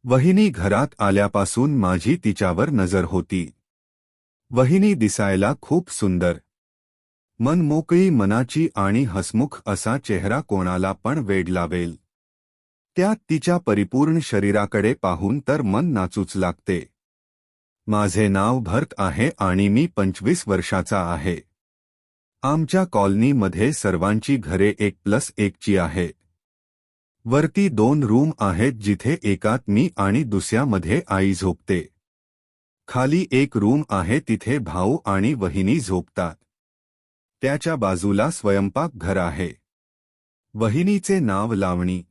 वहिनी घरात आल्यापासून माझी तिच्यावर नजर होती. वहिनी दिसायला खूप सुंदर, मनमोकळी मनाची आणि हसमुख असा चेहरा कोणाला पण वेड लावेल. त्यात तिच्या परिपूर्ण शरीराकडे पाहून तर मन नाचूच लागते. माझे नाव भरत आहे आणि मी 25 वर्षाचा आहे. आमच्या कॉलनीमध्ये सर्वांची घरे 1+1 ची आहेत. वरती 2 रूम आहेत जिथे एकात मी आणि दुसऱ्यामध्ये आई झोपते. खाली एक रूम आहे तिथे भाऊ आणि वहिनी झोपतात. त्याच्या बाजूला स्वयंपाकघर आहे. वहिनीचे नाव लावणी.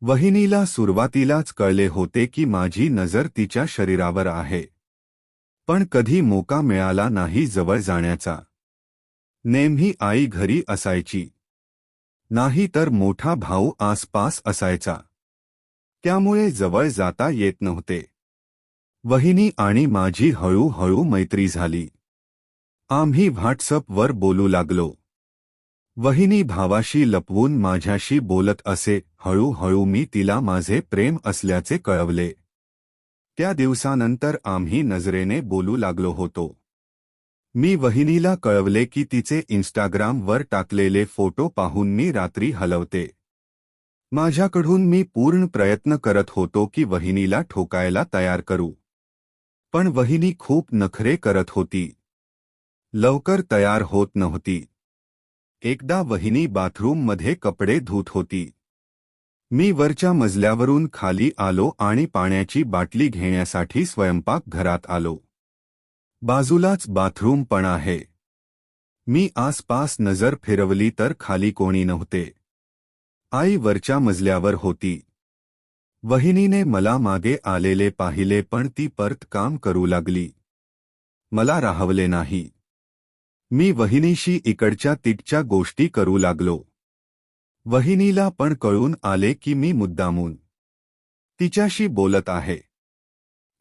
वहिनीला सुरुवातीलाच कळले होते की माझी नजर तिच्या शरीरावर आहे. पण कधी मोका मिळाला नाही जवळ जाण्याचा. नेहमी आई घरी असायची, नाही तर मोठा भाऊ आसपास असायचा. त्यामुळे जवळ जाता येत नव्हते. वहिनी आणि माझी हळूहळू मैत्री झाली. आम्ही व्हॉट्सअपवर बोलू लागलो. वहिनी भावाशी लपवून माझ्याशी बोलत असे. हळूहळू मी तिला माझे प्रेम असल्याचे कळवले. त्या दिवसानंतर आम्ही नजरेने बोलू लागलो होतो. मी वहिनीला कळवले की तिचे इंस्टाग्रामवर टाकलेले फोटो पाहून मी रात्री हलवते. माझ्याकडून मी पूर्ण प्रयत्न करत होतो की वहिनीला ठोकायला तयार करू. पण वहिनी खूप नखरे करत होती. लवकर तयार होत नव्हती. एकदा वहिनी बाथरूममध्ये कपडे धुत होती. मी वरच्या मजल्यावरून खाली आलो आणि पाण्याची बाटली घेण्यासाठी स्वयंपाकघरात आलो. बाजूलाच बाथरूम पण आहे. मी आसपास नजर फिरवली तर खाली कोणी नव्हते. आई वरच्या मजल्यावर होती. वहिनीने मला मागे आलेले पाहिले पण ती परत काम करू लागली. मला राहवले नाही. मी वहिनीशी इकडच्या तिकडच्या गोष्टी करू लागलो. वहिनीला पण कळून आले की मी मुद्दामून तिच्याशी बोलत आहे.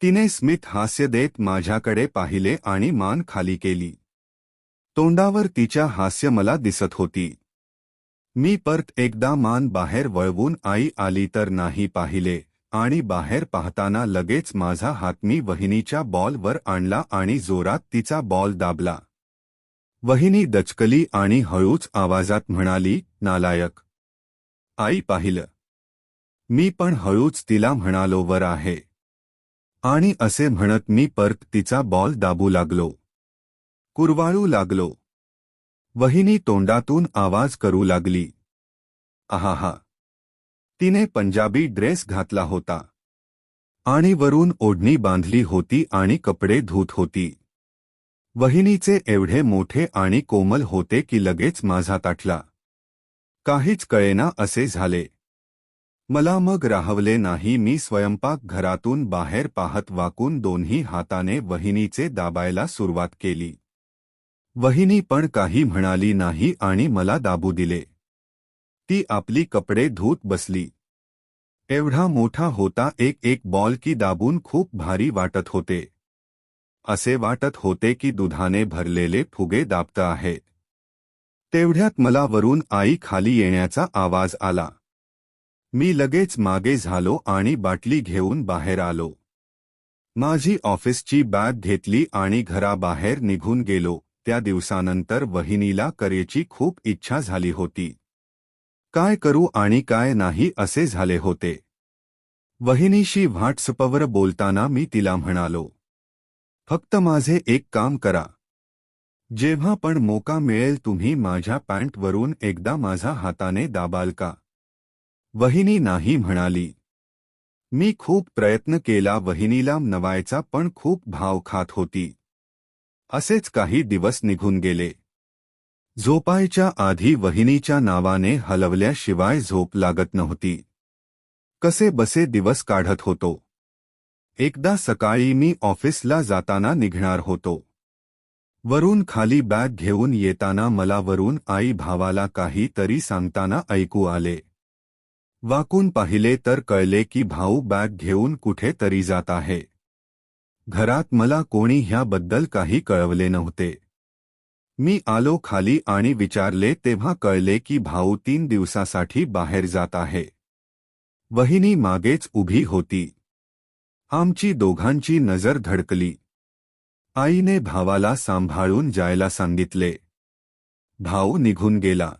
तिने स्मित हास्य देत माझ्याकडे पाहिले आणि मान खाली केली. तोंडावर तिच्या हास्य मला दिसत होती. मी परत एकदा मान बाहेर वळवून आई आली तर नाही पाहिले आणि बाहेर पाहताना लगेच माझा हात मी वहिनीच्या बॉलवर आणला आणि जोरात तिचा बॉल दाबला. वहिनी दचकली आणि हळूच आवाजात म्हणाली, नालायक. आई पाहिलं. मी पण हळूच तिला म्हणालो, वर आहे. आणि असे म्हणत मी परत तिचा बॉल दाबू लागलो. कुरवाळू लागलो. वहिनी तोंडातून आवाज करू लागली, आहाहा. तिने पंजाबी ड्रेस घातला होता आणि वरून ओढणी बांधली होती आणि कपडे धुत होती. वहिनीचे एवढे मोठे आणि कोमल होते की लगेच माझा ताठला. काहीच कळेना असे झाले. मला मग राहवले नाही. मी स्वयंपाकघरातून बाहेर पाहत वाकून दोन्ही हाताने वहिनीचे दाबायला सुरुवात केली. वहिनी पण काही म्हणाली नाही आणि मला दाबू दिले. ती आपली कपडे धुत बसली. एवढा मोठा होता एक बॉल की दाबून खूप भारी वाटत होते. असे वाटत होते की दुधाने भरलेले फुगे दाबत आहेत. तेवढ्यात मला वरून आई खाली येण्याचा आवाज आला. मी लगेच मागे झालो आणि बाटली घेऊन बाहेर आलो. माझी ऑफिसची बॅग घेतली आणि घराबाहेर निघून गेलो. त्या दिवसानंतर वहिनीला करायची खूप इच्छा झाली होती. काय करू आणि काय नाही असे झाले होते. वहिनीशी व्हॉट्सअपवर बोलताना मी तिला म्हणालो, फक्त माझे एक काम करा. जेव्हा पण मोका मिळेल तुम्ही माझ्या पॅन्टवरून एकदा माझा हाताने दाबाल का? वहिनी नाही म्हणाली. मी खूप प्रयत्न केला वहिनीला नवायचा पण खूप भाव खात होती. असेच काही दिवस निघून गेले. झोपायच्या आधी वहिनीच्या नावाने हलवल्याशिवाय झोप लागत नव्हती. कसे बसे दिवस काढत होतो. एकदा सकाळी मी ऑफिसला जाताना निघणार होतो. वरून खाली बॅग घेऊन येताना मला वरून आई भावाला काही तरी सांगताना ऐकू आले. वाकून पाहिले तर कळले की भाऊ बॅग घेऊन कुठे तरी जात आहे. घरात मला कोणी ह्याबद्दल काही कळवले नव्हते. मी आलो खाली आणि विचारले तेव्हा कळले की भाऊ 3 दिवसासाठी बाहेर जात आहे. वहिनी मागेच उभी होती. आमची दोघांची नजर धडकली. आईने भावाला सांभाळून जायला सांगितले. भाऊ निघून गेला.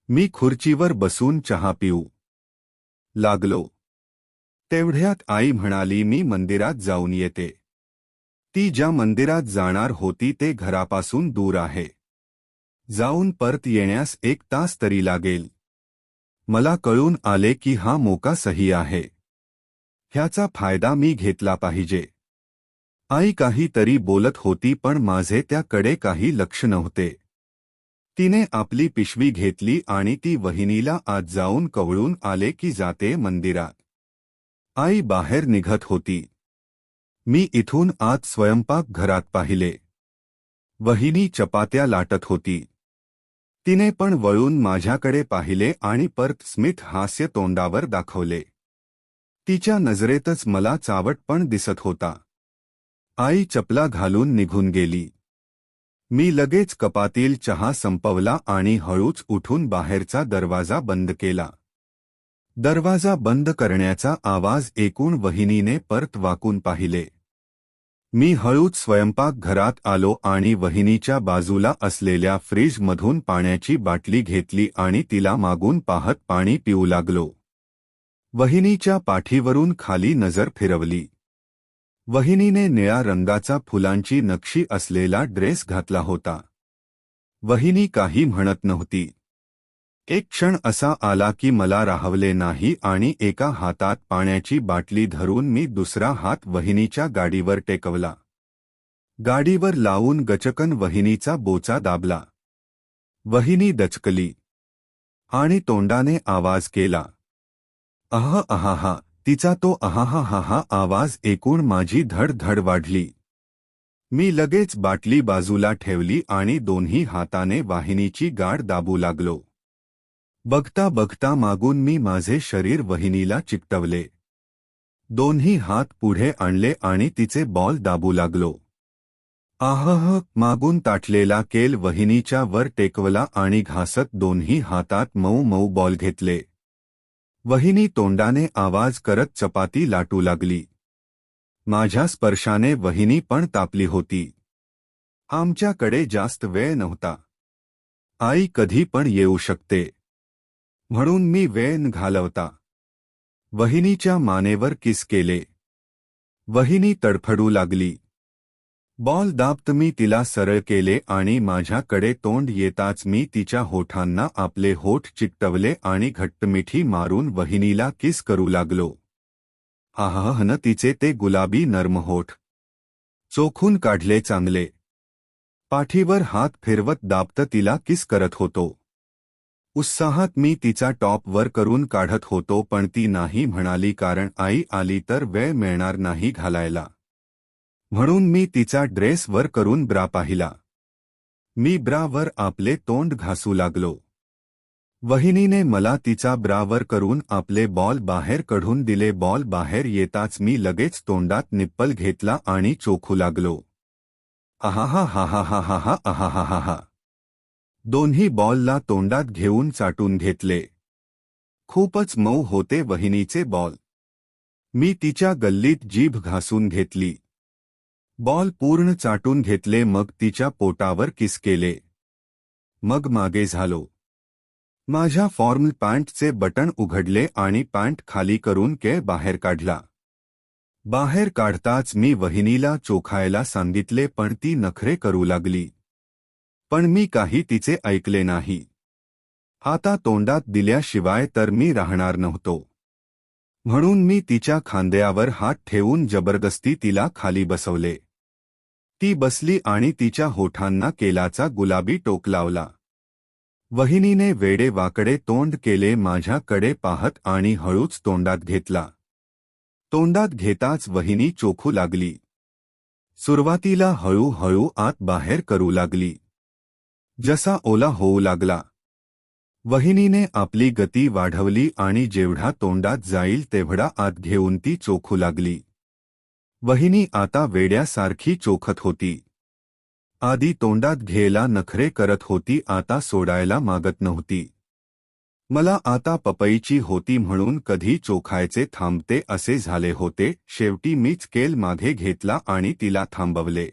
मी खुर्चीवर बसून चहा पिऊ लागलो. तेवढ्यात आई म्हणाली, मी मंदिरात जाऊन येते. ती ज्या मंदिरात जाणार होती ते घरापासून दूर आहे. जाऊन परत येण्यास 1 तास तरी लागेल. मला कळून आले की हा मोका सही आहे. ह्याचा फायदा मी घेतला पाहिजे. आई काहीतरी बोलत होती पण माझे त्याकडे काही लक्ष नव्हते. तिने आपली पिशवी घेतली आणि ती वहिनीला आत जाऊन कवळून आले की जाते मंदिरात. आई बाहेर निघत होती. मी इथून आत स्वयंपाकघरात पाहिले. वहिनी चपात्या लाटत होती. तिने पण वळून माझ्याकडे पाहिले आणि परत स्मित हास्य तोंडावर दाखवले. तिच्या नजरेतच मला चावटपण दिसत होता. आई चपला घालून निघून गेली. मी लगेच कपातील चहा संपवला आणि हळूच उठून बाहेरचा दरवाजा बंद केला. दरवाजा बंद करण्याचा आवाज ऐकून वहिनीने परत वाकून पाहिले. मी हळूच स्वयंपाकघरात आलो आणि वहिनीच्या बाजूला असलेल्या फ्रीजमधून पाण्याची बाटली घेतली आणि तिला मागून पाहत पाणी पिऊ लागलो. वहिनीच्या पाठीवरून खाली नजर फिरवली. वहिनीने निळ्या रंगाचा फुलांची नक्षी असलेला ड्रेस घातला होता. वहिनी काही म्हणत नव्हती. एक क्षण असा आला की मला राहवले नाही आणि एका हातात पाण्याची बाटली धरून मी दुसरा हात वहिनीच्या गाडीवर टेकवला. गाडीवर लावून गचकन वहिनीचा बोचा दाबला. वहिनी दचकली आणि तोंडाने आवाज केला, आह आहाहा. तिचा तो आहाहाहा आवाज ऐकून माझी धडधड वाढली. मी लगेच बाटली बाजूला ठेवली आणि दोन्ही हाताने वाहिनीची गाड दाबू लागलो. बघता बघता मागून मी माझे शरीर वहिनीला चिकटवले. दोन्ही हात पुढे आणले आणि तिचे बॉल दाबू लागलो. आह. मागून ताटलेला केल वहिनीच्या वर टेकवला आणि घासत दोन्ही हातात मऊ मऊ बॉल घेतले. वहिनी तोंडाने आवाज करत चपाती लाटू लागली. माझ्या स्पर्शाने वहिनी पण तापली होती. आमच्याकडे जास्त वेळ नव्हता. आई कधी पण येऊ शकते म्हणून मी वेळ न घालवता वहिनीच्या मानेवर किस केले. वहिनी तडफडू लागली. बॉल दाबत मी तिला सरळ केले आणि माझ्याकडे तोंड येताच मी तिच्या होठांना आपले होठ चिकटवले आणि घट्टमिठी मारून वहिनीला किस करू लागलो. आहाहन तिचे ते गुलाबी नर्म होठ चोखून काढले चांगले. पाठीवर हात फिरवत दाबत तिला किस करत होतो. उत्साहात मी तिचा टॉप वर करून काढत होतो पण ती नाही म्हणाली कारण आई आली तर वेळ मिळणार नाही घालायला. म्हणून मी तिचा ड्रेस वर करून ब्रा पाहिला. मी ब्रावर आपले तोंड घासू लागलो. वहिनीने मला तिचा ब्रावर करून आपले बॉल बाहेर काढून दिले. बॉल बाहेर येताच मी लगेच तोंडात निप्पल घेतला आणि चोखू लागलो. आहाहाहाहाहाहा आहाहाहा. दोन्ही बॉलला तोंडात घेऊन चाटून घेतले. खूपच मऊ होते वहिनीचे बॉल. मी तिच्या गल्लीत जीभ घासून घेतली. बॉल पूर्ण चाटून घेतले. मग तिच्या पोटावर किस केले. मग मागे झालो. माझ्या फॉर्मल पॅन्टचे बटण उघडले आणि पॅन्ट खाली करून केळ बाहेर काढला. बाहेर काढताच मी वहिनीला चोखायला सांगितले पण ती नखरे करू लागली. पण मी काही तिचे ऐकले नाही. आता तोंडात दिल्याशिवाय तर मी राहणार नव्हतो. म्हणून मी तिच्या खांद्यावर हात ठेवून जबरदस्ती तिला खाली बसवले. ती बसली आणि तिच्या होठांना केलाचा गुलाबी टोक लावला. वहिनीने वेडे वाकडे तोंड केले माझ्याकडे पाहत आणि हळूच तोंडात घेतला. तोंडात घेताच वहिनी चोखू लागली. सुरुवातीला हळूहळू आत बाहेर करू लागली. जसा ओला होऊ लागला वहिनीने आपली गती वाढवली आणि जेवढा तोंडात जाईल तेवढा आत घेऊन ती चोखू लागली. वहिनी आता वेड्यासारखी चोखत होती. आधी तोंडात घ्यायला नखरे करत होती, आता सोडायला मागत नव्हती. मला आता पपईची होती म्हणून कधी चोखायचे थांबते असे झाले होते. शेवटी मीच केल मागे घेतला आणि तिला थांबवले.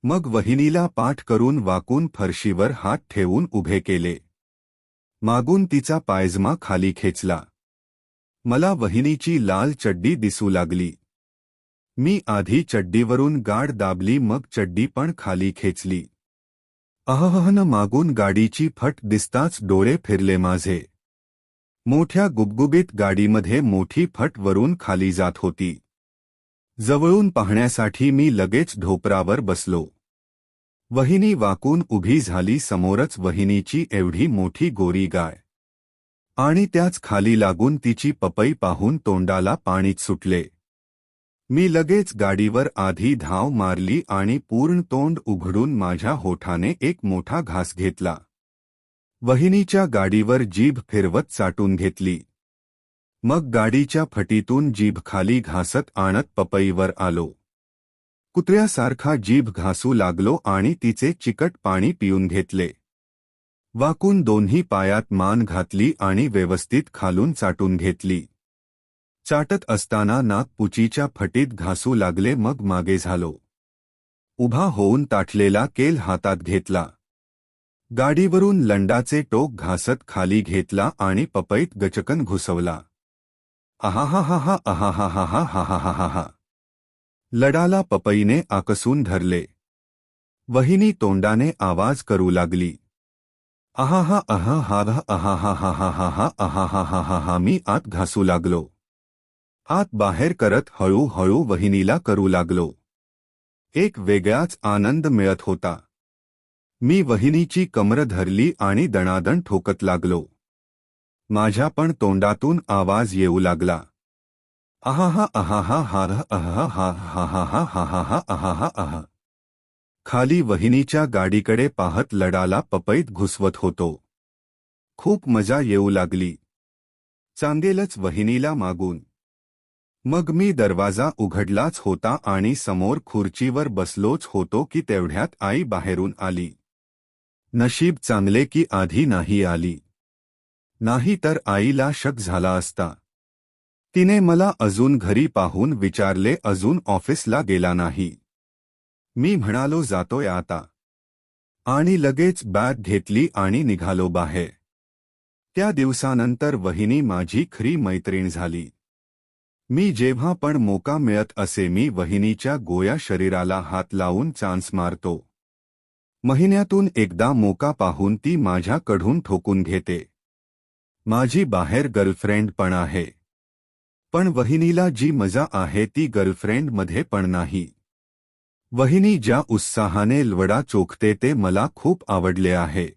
मग वहिनीला पाठ करून वाकून फरशीवर हात ठेवून उभे केले. मागून तिचा पायजमा खाली खेचला. मला वहिनीची लाल चड्डी दिसू लागली. मी आधी चड्डीवरून गाड दाबली, मग चड्डी पण खाली खेचली. अहहन मागून गाडीची फट दिसताच डोळे फिरले माझे. मोठ्या गुबगुबीत गाडीमध्ये मोठी फट वरून खाली जात होती. जवळून पाहण्यासाठी मी लगेच ढोपरावर बसलो. वहिनी वाकून उभी झाली. समोरच वहिनीची एवढी मोठी गोरी गाय आणि त्याच खाली लागून तिची पपई पाहून तोंडाला पाणीच सुटले. मी लगेच गाडीवर आधी धाव मारली आणि पूर्ण तोंड उघडून माझ्या होठाने एक मोठा घास घेतला. वहिनीच्या गाडीवर जीभ फिरवत चाटून घेतली. मग गाडीच्या फटीतून जीभ खाली घासत आणत पपईवर आलो. कुत्र्यासारखा जीभ घासू लागलो आणि तिचे चिकट पाणी पिऊन घेतले. वाकून दोन्ही पायात मान घातली आणि व्यवस्थित खालून चाटून घेतली. चाटत असताना नाकपुचीच्या फटीत घासू लागले. मग मागे झालो. उभा होऊन ताटलेला केल हातात घेतला. गाडीवरून लंडाचे टोक घासत खाली घेतला आणि पपईत गचकन घुसवला. आहाहाहा आहाहाहा. लडाला पपईने आकसून धरले. वहिनी तोंडाने आवाज करू लागली. आहाहा अहाहा आहाहाहा आहाहाहा. मी आत घासू लागलो. आत बाहेर करत हळूहळू वहिनीला करू लागलो. एक वेगळाच आनंद मिळत होता. मी वहिनीची कमर धरली आणि दणादण ठोकत लागलो. माझ्या पण तोंडातून आवाज येऊ लागला. आहाहा आहाहा हाह अहाहा हाहाहा हाहाहा आहाहा आहा. खाली वहिनीच्या गाडीकडे पाहत लडाला पपईत घुसवत होतो. खूप मजा येऊ लागली. चांगेलच वहिनीला मागून. मग मी दरवाजा उघडलाच होता आणि समोर खुर्चीवर बसलोच होतो की तेवढ्यात आई बाहेरून आली. नशीब चांगले की आधी नाही आली. नाही तर आईला शक झाला असता. तिने मला अजून घरी पाहून विचारले, अजून ऑफिसला गेला नाही? मी म्हणालो जातोय आता. आणि लगेच बॅग घेतली आणि निघालो बाहेर. त्या दिवसानंतर वहिनी माझी खरी मैत्रीण झाली. मी जेव्हा पण मोका मिळत असे मी वहिनीच्या गोया शरीराला हात लावून चान्स मारतो. महिन्यातून एकदा मोका पाहून ती माझ्याकडून ठोकून घेते. माझी बाहेर गर्लफ्रेंड पण आहे. पण वहिनीला जी मजा आहे ती गर्लफ्रेंडमध्ये पण नाही. वहिनी ज्या उत्साहाने लवडा चोखते ते मला खूप आवडले आहे.